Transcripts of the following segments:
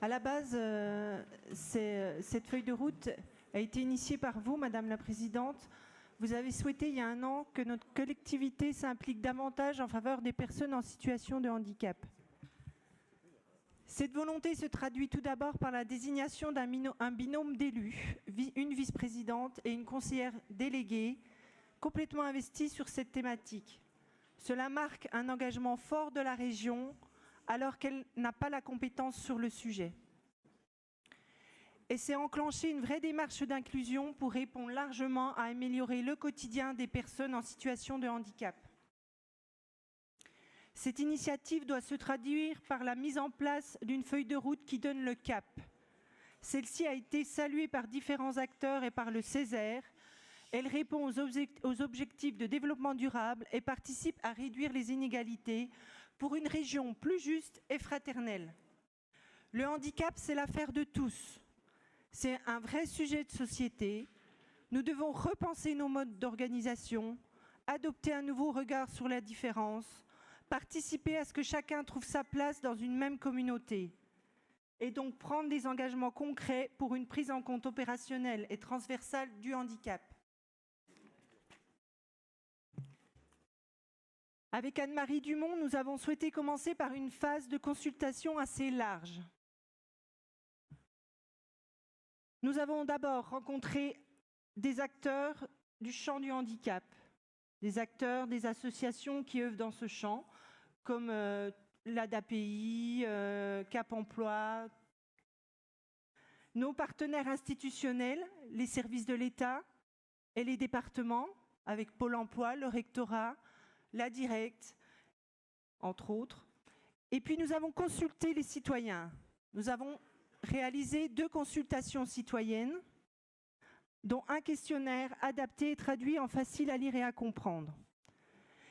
À la base, cette feuille de route a été initiée par vous, Madame la Présidente. Vous avez souhaité il y a un an que notre collectivité s'implique davantage en faveur des personnes en situation de handicap. Cette volonté se traduit tout d'abord par la désignation d'un binôme d'élus, une vice-présidente et une conseillère déléguée, complètement investie sur cette thématique. Cela marque un engagement fort de la région, alors qu'elle n'a pas la compétence sur le sujet. Et c'est enclencher une vraie démarche d'inclusion pour répondre largement à améliorer le quotidien des personnes en situation de handicap. Cette initiative doit se traduire par la mise en place d'une feuille de route qui donne le cap. Celle-ci a été saluée par différents acteurs et par le Césaire. Elle répond aux objectifs de développement durable et participe à réduire les inégalités pour une région plus juste et fraternelle. Le handicap, c'est l'affaire de tous. C'est un vrai sujet de société. Nous devons repenser nos modes d'organisation, adopter un nouveau regard sur la différence, participer à ce que chacun trouve sa place dans une même communauté et donc prendre des engagements concrets pour une prise en compte opérationnelle et transversale du handicap. Avec Anne-Marie Dumont, nous avons souhaité commencer par une phase de consultation assez large. Nous avons d'abord rencontré des acteurs du champ du handicap, des acteurs, des associations qui œuvrent dans ce champ, comme l'ADAPI, Cap Emploi, nos partenaires institutionnels, les services de l'État et les départements, avec Pôle emploi, le rectorat, la Directe, entre autres. Et puis nous avons consulté les citoyens. Nous avons réalisé 2 consultations citoyennes, dont un questionnaire adapté et traduit en facile à lire et à comprendre.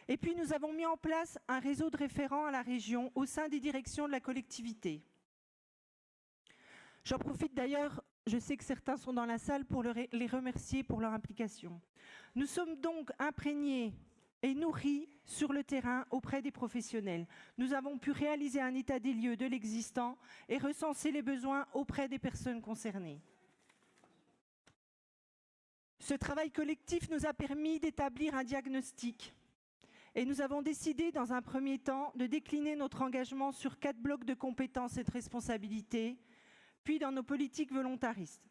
Et puis nous avons mis en place un réseau de référents à la région au sein des directions de la collectivité. J'en profite d'ailleurs, je sais que certains sont dans la salle, pour les remercier pour leur implication. Nous sommes donc imprégnés et nourris sur le terrain auprès des professionnels. Nous avons pu réaliser un état des lieux de l'existant et recenser les besoins auprès des personnes concernées. Ce travail collectif nous a permis d'établir un diagnostic et nous avons décidé dans un premier temps de décliner notre engagement sur 4 blocs de compétences et de responsabilités, puis dans nos politiques volontaristes.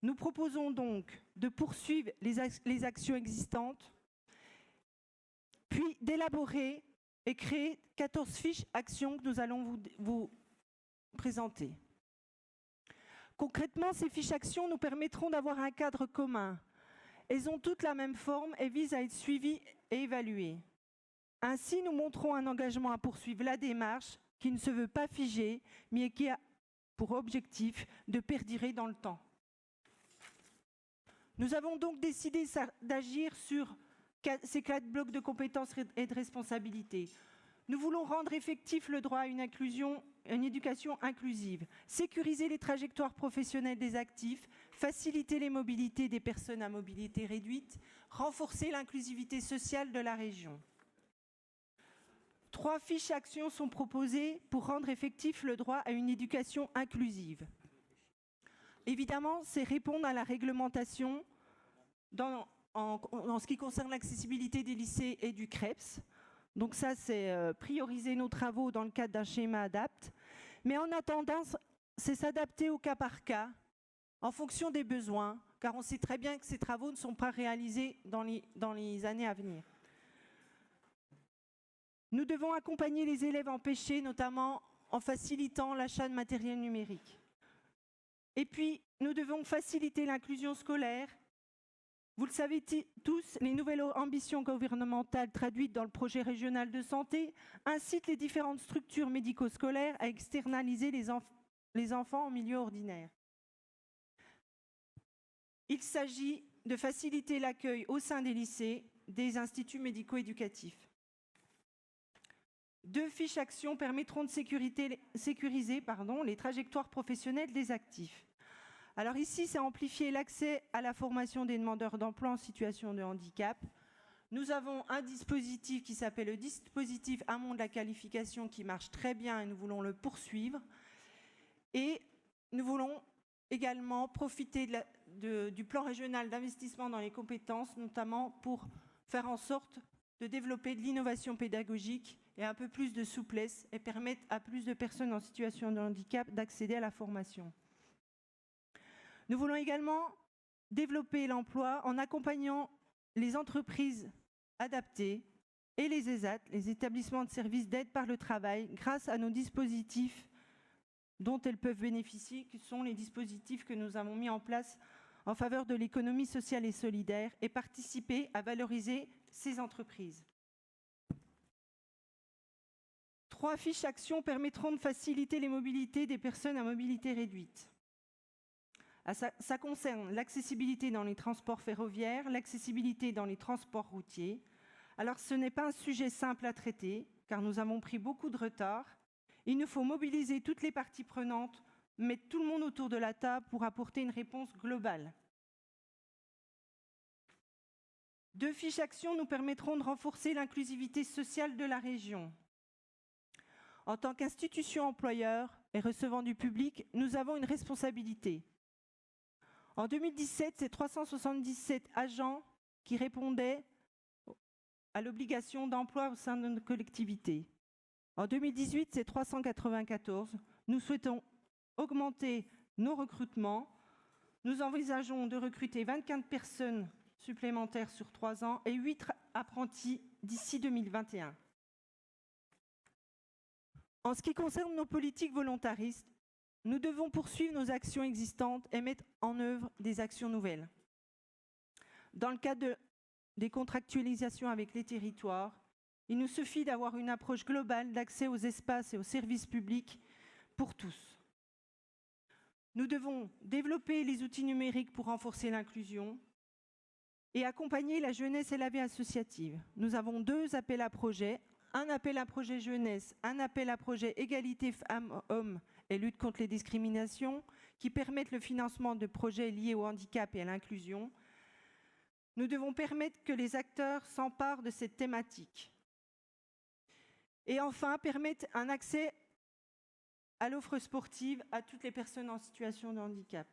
Nous proposons donc de poursuivre les actions existantes, puis d'élaborer et créer 14 fiches actions que nous allons vous présenter. Concrètement, ces fiches actions nous permettront d'avoir un cadre commun. Elles ont toutes la même forme et visent à être suivies et évaluées. Ainsi, nous montrons un engagement à poursuivre la démarche qui ne se veut pas figée, mais qui a pour objectif de perdurer dans le temps. Nous avons donc décidé d'agir sur ces 4 blocs de compétences et de responsabilités. Nous voulons rendre effectif le droit à une éducation inclusive, sécuriser les trajectoires professionnelles des actifs, faciliter les mobilités des personnes à mobilité réduite, renforcer l'inclusivité sociale de la région. 3 fiches actions sont proposées pour rendre effectif le droit à une éducation inclusive. Évidemment, c'est répondre à la réglementation en ce qui concerne l'accessibilité des lycées et du CREPS. Donc ça, c'est prioriser nos travaux dans le cadre d'un schéma ADAPT. Mais en attendant, c'est s'adapter au cas par cas, en fonction des besoins, car on sait très bien que ces travaux ne sont pas réalisés dans les années à venir. Nous devons accompagner les élèves empêchés, notamment en facilitant l'achat de matériel numérique. Et puis, nous devons faciliter l'inclusion scolaire. Vous le savez tous, les nouvelles ambitions gouvernementales traduites dans le projet régional de santé incitent les différentes structures médico-scolaires à externaliser les enfants en milieu ordinaire. Il s'agit de faciliter l'accueil au sein des lycées, des instituts médico-éducatifs. 2 fiches actions permettront de sécuriser les trajectoires professionnelles des actifs. Alors ici, c'est amplifier l'accès à la formation des demandeurs d'emploi en situation de handicap. Nous avons un dispositif qui s'appelle le dispositif Amont de la qualification qui marche très bien et nous voulons le poursuivre. Et nous voulons également profiter du plan régional d'investissement dans les compétences, notamment pour faire en sorte de développer de l'innovation pédagogique et un peu plus de souplesse et permettre à plus de personnes en situation de handicap d'accéder à la formation. Nous voulons également développer l'emploi en accompagnant les entreprises adaptées et les ESAT, les établissements de services d'aide par le travail, grâce à nos dispositifs dont elles peuvent bénéficier, qui sont les dispositifs que nous avons mis en place en faveur de l'économie sociale et solidaire, et participer à valoriser ces entreprises. 3 fiches actions permettront de faciliter les mobilités des personnes à mobilité réduite. Ça concerne l'accessibilité dans les transports ferroviaires, l'accessibilité dans les transports routiers. Alors ce n'est pas un sujet simple à traiter, car nous avons pris beaucoup de retard. Il nous faut mobiliser toutes les parties prenantes, mettre tout le monde autour de la table pour apporter une réponse globale. 2 fiches actions nous permettront de renforcer l'inclusivité sociale de la région. En tant qu'institution employeur et recevant du public, nous avons une responsabilité. En 2017, c'est 377 agents qui répondaient à l'obligation d'emploi au sein de nos collectivités. En 2018, c'est 394. Nous souhaitons augmenter nos recrutements. Nous envisageons de recruter 24 personnes supplémentaires sur 3 ans et 8 apprentis d'ici 2021. En ce qui concerne nos politiques volontaristes, nous devons poursuivre nos actions existantes et mettre en œuvre des actions nouvelles. Dans le cadre des contractualisations avec les territoires, il nous suffit d'avoir une approche globale d'accès aux espaces et aux services publics pour tous. Nous devons développer les outils numériques pour renforcer l'inclusion et accompagner la jeunesse et la vie associative. Nous avons 2 appels à projets, un appel à projet jeunesse, un appel à projet égalité femmes-hommes et lutte contre les discriminations, qui permettent le financement de projets liés au handicap et à l'inclusion. Nous devons permettre que les acteurs s'emparent de cette thématique. Et enfin, permettre un accès à l'offre sportive à toutes les personnes en situation de handicap.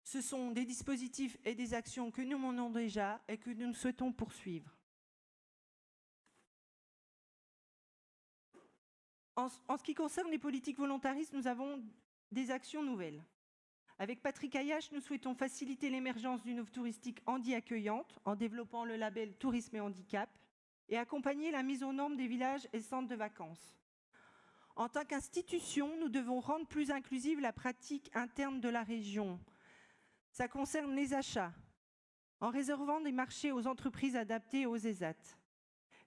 Ce sont des dispositifs et des actions que nous menons déjà et que nous souhaitons poursuivre. En ce qui concerne les politiques volontaristes, nous avons des actions nouvelles. Avec Patrick Ayache, nous souhaitons faciliter l'émergence d'une offre touristique handi-accueillante en développant le label Tourisme et Handicap et accompagner la mise aux normes des villages et centres de vacances. En tant qu'institution, nous devons rendre plus inclusive la pratique interne de la région. Ça concerne les achats, en réservant des marchés aux entreprises adaptées et aux ESAT.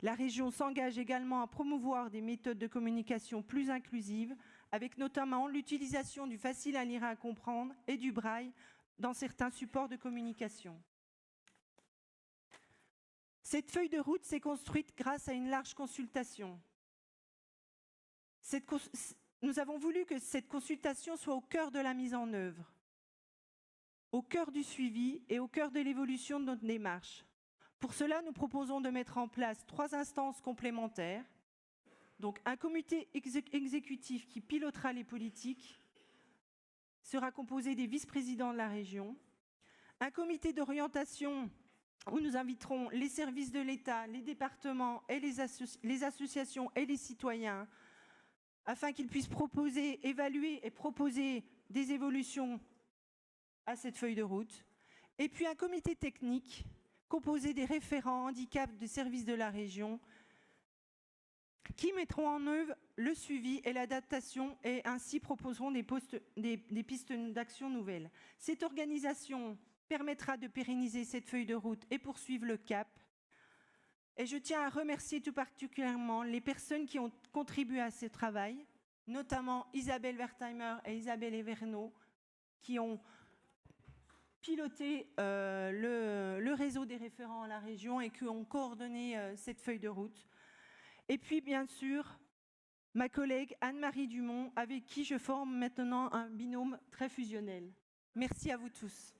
La région s'engage également à promouvoir des méthodes de communication plus inclusives, avec notamment l'utilisation du facile à lire et à comprendre et du braille dans certains supports de communication. Cette feuille de route s'est construite grâce à une large consultation. Nous avons voulu que cette consultation soit au cœur de la mise en œuvre, au cœur du suivi et au cœur de l'évolution de notre démarche. Pour cela, nous proposons de mettre en place 3 instances complémentaires. Donc, un comité exécutif qui pilotera les politiques sera composé des vice-présidents de la région. Un comité d'orientation où nous inviterons les services de l'État, les départements, et les associations et les citoyens afin qu'ils puissent proposer, évaluer et proposer des évolutions à cette feuille de route. Et puis un comité technique composé des référents handicap des services de la région qui mettront en œuvre le suivi et l'adaptation et ainsi proposeront des pistes d'action nouvelles. Cette organisation permettra de pérenniser cette feuille de route et poursuivre le cap. Et je tiens à remercier tout particulièrement les personnes qui ont contribué à ce travail, notamment Isabelle Wertheimer et Isabelle Everno, qui ont piloté le réseau des référents à la région et qui ont coordonné cette feuille de route. Et puis, bien sûr, ma collègue Anne-Marie Dumont, avec qui je forme maintenant un binôme très fusionnel. Merci à vous tous.